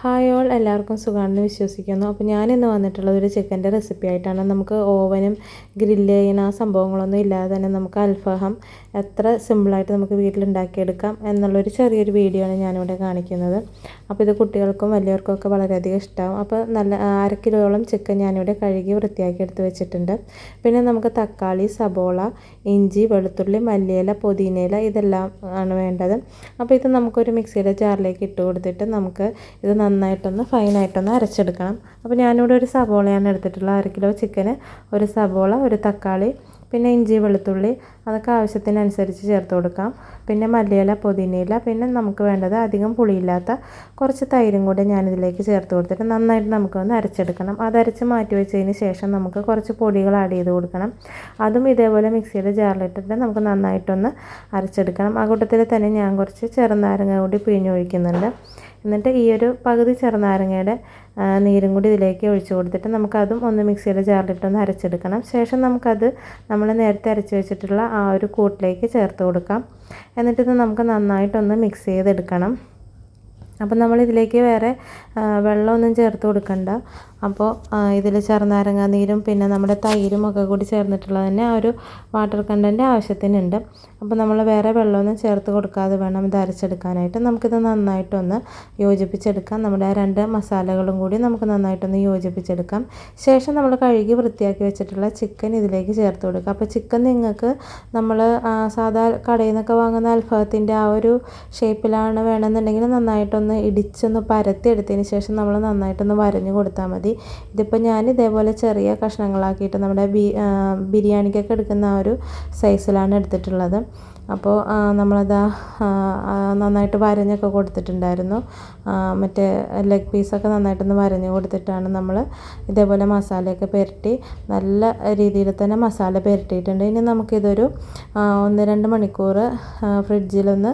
Hi all, എല്ലാവർക്കും സുഖമാണെന്ന് വിശ്വസിക്കുന്നു. അപ്പോൾ ഞാനിന്ന് വന്നിട്ടുള്ളത് ഒരു ചിക്കൻ്റെ റെസിപ്പി ആയിട്ടാണ്. നമുക്ക് ഓവനും ഗ്രില്ല് ചെയ്യുന്ന ആ സംഭവങ്ങളൊന്നും ഇല്ലാതെ തന്നെ നമുക്ക് അൽഫാം എത്ര സിമ്പിളായിട്ട് നമുക്ക് വീട്ടിലുണ്ടാക്കിയെടുക്കാം എന്നുള്ളൊരു ചെറിയൊരു വീഡിയോ ആണ് ഞാനിവിടെ കാണിക്കുന്നത്. അപ്പോൾ ഇത് കുട്ടികൾക്കും വലിയവർക്കും ഒക്കെ വളരെയധികം ഇഷ്ടമാവും. അപ്പോൾ നല്ല 1/2 കിലോയോളം ചിക്കൻ ഞാനിവിടെ കഴുകി വൃത്തിയാക്കി എടുത്ത് വെച്ചിട്ടുണ്ട്. പിന്നെ നമുക്ക് തക്കാളി, സബോള, ഇഞ്ചി, വെളുത്തുള്ളി, മല്ലിയില, പുതിനയില ഇതെല്ലാം ആണ് വേണ്ടത്. അപ്പോൾ ഇത് നമുക്കൊരു മിക്സിയുടെ ജാറിലേക്ക് ഇട്ട് കൊടുത്തിട്ട് നമുക്ക് ഇത് നന്നായിട്ടൊന്ന് ഫൈനായിട്ടൊന്ന് അരച്ചെടുക്കണം. അപ്പോൾ ഞാനിവിടെ ഒരു സബോളയാണ് എടുത്തിട്ടുള്ളത്. 1/2 കിലോ ചിക്കന് ഒരു സബോള, ഒരു തക്കാളി, പിന്നെ ഇഞ്ചി, വെളുത്തുള്ളി അതൊക്കെ ആവശ്യത്തിനനുസരിച്ച് ചേർത്ത് കൊടുക്കാം. പിന്നെ മല്ലിയില, പുതിനയില, പിന്നെ നമുക്ക് വേണ്ടത് അധികം പുളിയില്ലാത്ത കുറച്ച് തൈരും കൂടെ ഞാനിതിലേക്ക് ചേർത്ത് കൊടുത്തിട്ട് നന്നായിട്ട് നമുക്കൊന്ന് അരച്ചെടുക്കണം. അതരച്ച് മാറ്റി വെച്ചതിന് ശേഷം നമുക്ക് കുറച്ച് പൊടികൾ ആഡ് ചെയ്ത് കൊടുക്കണം. അതും ഇതേപോലെ മിക്സിയുടെ ജാറിലിട്ടിട്ട് നമുക്ക് നന്നായിട്ടൊന്ന് അരച്ചെടുക്കണം. ആ കൂട്ടത്തിൽ തന്നെ ഞാൻ കുറച്ച് ചെറുനാരങ്ങ കൂടി പിഴിഞ്ഞൊഴിക്കുന്നുണ്ട്. എന്നിട്ട് ഈ ഒരു പകുതി ചെറുനാരങ്ങയുടെ നീരും കൂടി ഇതിലേക്ക് ഒഴിച്ച് കൊടുത്തിട്ട് നമുക്കതും ഒന്ന് മിക്സിയുടെ ജാറിലിട്ടൊന്ന് അരച്ചെടുക്കണം. ശേഷം നമുക്കത് നമ്മൾ നേരത്തെ അരച്ച് വെച്ചിട്ടുള്ള ആ ഒരു കൂട്ടിലേക്ക് ചേർത്ത് കൊടുക്കാം. എന്നിട്ടിത് നമുക്ക് നന്നായിട്ടൊന്ന് മിക്സ് ചെയ്തെടുക്കണം. അപ്പം നമ്മളിതിലേക്ക് വേറെ വെള്ളമൊന്നും ചേർത്ത് കൊടുക്കണ്ട. അപ്പോൾ ഇതിൽ ചെറുനാരങ്ങ നീരും പിന്നെ നമ്മുടെ തൈരും ഒക്കെ കൂടി ചേർന്നിട്ടുള്ളത് തന്നെ ആ ഒരു വാട്ടർ കണ്ടൻറ്റ് ആവശ്യത്തിനുണ്ട്. അപ്പോൾ നമ്മൾ വേറെ വെള്ളമൊന്നും ചേർത്ത് കൊടുക്കാതെ വേണം ഇത് അരച്ചെടുക്കാനായിട്ട്. നമുക്കിത് നന്നായിട്ടൊന്ന് യോജിപ്പിച്ചെടുക്കാം. നമ്മുടെ 2 മസാലകളും കൂടി നമുക്ക് നന്നായിട്ടൊന്ന് യോജിപ്പിച്ചെടുക്കാം. ശേഷം നമ്മൾ കഴുകി വൃത്തിയാക്കി വെച്ചിട്ടുള്ള ചിക്കൻ ഇതിലേക്ക് ചേർത്ത് കൊടുക്കുക. അപ്പോൾ ചിക്കൻ നിങ്ങൾക്ക് നമ്മൾ സാധാ കടയിൽ നിന്നൊക്കെ വാങ്ങുന്ന അൽഫാത്തിൻ്റെ ആ ഒരു ഷേപ്പിലാണ് വേണമെന്നുണ്ടെങ്കിൽ നന്നായിട്ടൊന്ന് ഇടിച്ചൊന്ന് പരത്തിയെടുത്തതിന് ശേഷം നമ്മൾ നന്നായിട്ടൊന്ന് വരഞ്ഞു കൊടുത്താൽ മതി. ഇതിപ്പോൾ ഞാൻ ഇതേപോലെ ചെറിയ കഷ്ണങ്ങളാക്കിയിട്ട് നമ്മുടെ ബിരിയാണിക്കൊക്കെ എടുക്കുന്ന ആ ഒരു സൈസിലാണ് എടുത്തിട്ടുള്ളത്. അപ്പോൾ നമ്മളത് നന്നായിട്ട് വരഞ്ഞൊക്കെ കൊടുത്തിട്ടുണ്ടായിരുന്നു. മറ്റേ ലെഗ് പീസൊക്കെ നന്നായിട്ടൊന്ന് വരഞ്ഞ് കൊടുത്തിട്ടാണ് നമ്മൾ ഇതേപോലെ മസാലയൊക്കെ പുരട്ടി നല്ല രീതിയിൽ തന്നെ മസാല പുരട്ടിയിട്ടുണ്ട്. ഇനി നമുക്കിതൊരു 1-2 മണിക്കൂർ ഫ്രിഡ്ജിലൊന്ന്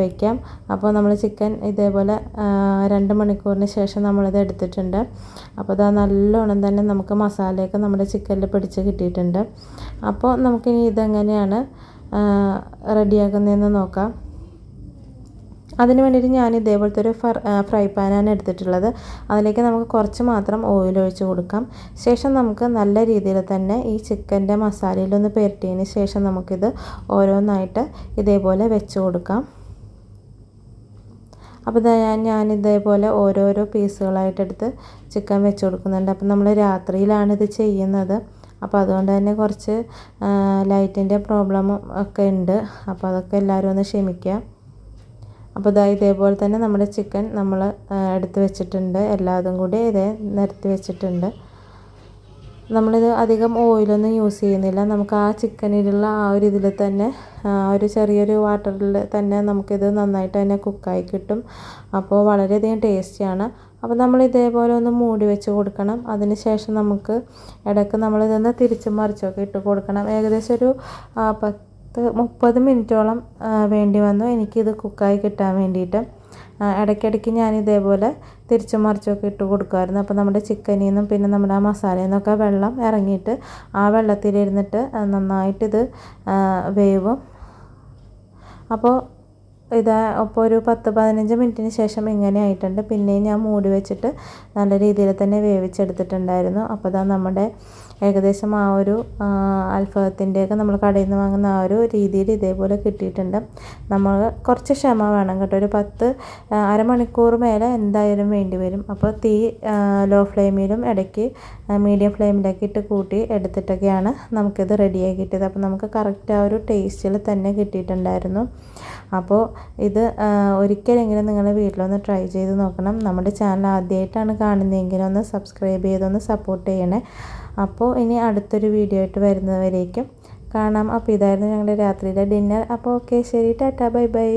വയ്ക്കാം. അപ്പോൾ നമ്മൾ ചിക്കൻ ഇതേപോലെ 2 മണിക്കൂറിന് ശേഷം നമ്മളിത് എടുത്തിട്ടുണ്ട്. അപ്പോൾ അത് നല്ലോണം തന്നെ നമുക്ക് മസാലയൊക്കെ നമ്മുടെ ചിക്കനിൽ പിടിച്ച് കിട്ടിയിട്ടുണ്ട്. അപ്പോൾ നമുക്കിനി ഇതെങ്ങനെയാണ് റെഡിയാക്കുന്നതെന്ന് നോക്കാം. അതിന് വേണ്ടിയിട്ട് ഞാൻ ഇതേപോലത്തെ ഒരു ഫ്രൈ പാനാണ് എടുത്തിട്ടുള്ളത്. അതിലേക്ക് നമുക്ക് കുറച്ച് മാത്രം ഓയിൽ ഒഴിച്ച് കൊടുക്കാം. ശേഷം നമുക്ക് നല്ല രീതിയിൽ തന്നെ ഈ ചിക്കൻ്റെ മസാലയിലൊന്ന് പുരട്ടിയതിന് ശേഷം നമുക്കിത് ഓരോന്നായിട്ട് ഇതേപോലെ വെച്ച് കൊടുക്കാം. അപ്പോൾ ഞാൻ ഇതേപോലെ ഓരോരോ പീസുകളായിട്ടെടുത്ത് ചിക്കൻ വെച്ച് കൊടുക്കുന്നുണ്ട്. അപ്പോൾ നമ്മൾ രാത്രിയിലാണിത് ചെയ്യുന്നത്. അപ്പോൾ അതുകൊണ്ട് തന്നെ കുറച്ച് ലൈറ്റിൻ്റെ പ്രോബ്ലമും ഒക്കെ ഉണ്ട്. അപ്പോൾ അതൊക്കെ എല്ലാവരും ഒന്ന് ക്ഷമിക്കുക. അപ്പോൾ ഇതേപോലെ തന്നെ നമ്മുടെ ചിക്കൻ നമ്മൾ എടുത്ത് വെച്ചിട്ടുണ്ട്. എല്ലാതും കൂടി നിരത്തി വെച്ചിട്ടുണ്ട്. നമ്മളിത് അധികം ഓയിലൊന്നും യൂസ് ചെയ്യുന്നില്ല. നമുക്ക് ആ ചിക്കനിലുള്ള ആ ഒരു ഇതിൽ തന്നെ ഒരു ചെറിയൊരു വാട്ടറിൽ തന്നെ നമുക്കിത് നന്നായിട്ട് തന്നെ കുക്കായി കിട്ടും. അപ്പോൾ വളരെയധികം ടേസ്റ്റിയാണ്. അപ്പോൾ നമ്മൾ ഇതേപോലെ ഒന്ന് മൂടി വെച്ച് കൊടുക്കണം. അതിന് ശേഷം നമുക്ക് ഇടയ്ക്ക് നമ്മളിതൊന്ന് തിരിച്ചും മറിച്ചൊക്കെ ഇട്ട് കൊടുക്കണം. ഏകദേശം ഒരു 10-30 മിനിറ്റോളം വേണ്ടി വന്നു എനിക്കിത് കുക്കായി കിട്ടാൻ വേണ്ടിയിട്ട്. ഇടയ്ക്കിടയ്ക്ക് ഞാൻ ഇതേപോലെ തിരിച്ചും മറിച്ചൊക്കെ ഇട്ട് കൊടുക്കുമായിരുന്നു. അപ്പോൾ നമ്മുടെ ചിക്കനിൽ നിന്നും പിന്നെ നമ്മുടെ ആ മസാലയിൽ നിന്നൊക്കെ വെള്ളം ഇറങ്ങിയിട്ട് ആ വെള്ളത്തിലിരുന്നിട്ട് നന്നായിട്ടിത് വേവും. അപ്പോൾ അപ്പോൾ ഒരു 10-15 മിനിറ്റിന് ശേഷം ഇങ്ങനെ ആയിട്ടുണ്ട്. പിന്നെയും ഞാൻ മൂടി വെച്ചിട്ട് നല്ല രീതിയിൽ തന്നെ വേവിച്ചെടുത്തിട്ടുണ്ടായിരുന്നു. അപ്പോൾ നമ്മുടെ ഏകദേശം ആ ഒരു അൽഫാത്തിൻ്റെയൊക്കെ നമ്മൾ കടയിൽ നിന്ന് വാങ്ങുന്ന ആ ഒരു രീതിയിൽ ഇതേപോലെ കിട്ടിയിട്ടുണ്ട്. നമ്മൾ കുറച്ച് ക്ഷമ വേണം കേട്ടോ. ഒരു അരമണിക്കൂർ മേലെ എന്തായാലും വേണ്ടി വരും. അപ്പോൾ തീ ലോ ഫ്ലെയിമിലും ഇടയ്ക്ക് മീഡിയം ഫ്ലെയിമിലൊക്കെ ഇട്ട് കൂട്ടി എടുത്തിട്ടൊക്കെയാണ് നമുക്കിത് റെഡിയായി കിട്ടിയത്. അപ്പോൾ നമുക്ക് കറക്റ്റ് ആ ഒരു ടേസ്റ്റിൽ തന്നെ കിട്ടിയിട്ടുണ്ടായിരുന്നു. അപ്പോൾ ഇത് ഒരിക്കലെങ്കിലും നിങ്ങൾ വീട്ടിലൊന്ന് ട്രൈ ചെയ്ത് നോക്കണം. നമ്മുടെ ചാനൽ ആദ്യമായിട്ടാണ് കാണുന്നതെങ്കിൽ ഒന്ന് സബ്സ്ക്രൈബ് ചെയ്തൊന്ന് സപ്പോർട്ട് ചെയ്യണേ. അപ്പോൾ ഇനി അടുത്തൊരു വീഡിയോ ആയിട്ട് വരുന്നവരേക്കും കാണാം. അപ്പോൾ ഇതായിരുന്നു ഞങ്ങളുടെ രാത്രിയിലെ ഡിന്നർ. അപ്പോൾ ഓക്കെ, ശരി, ടാറ്റാ, ബൈ ബൈ.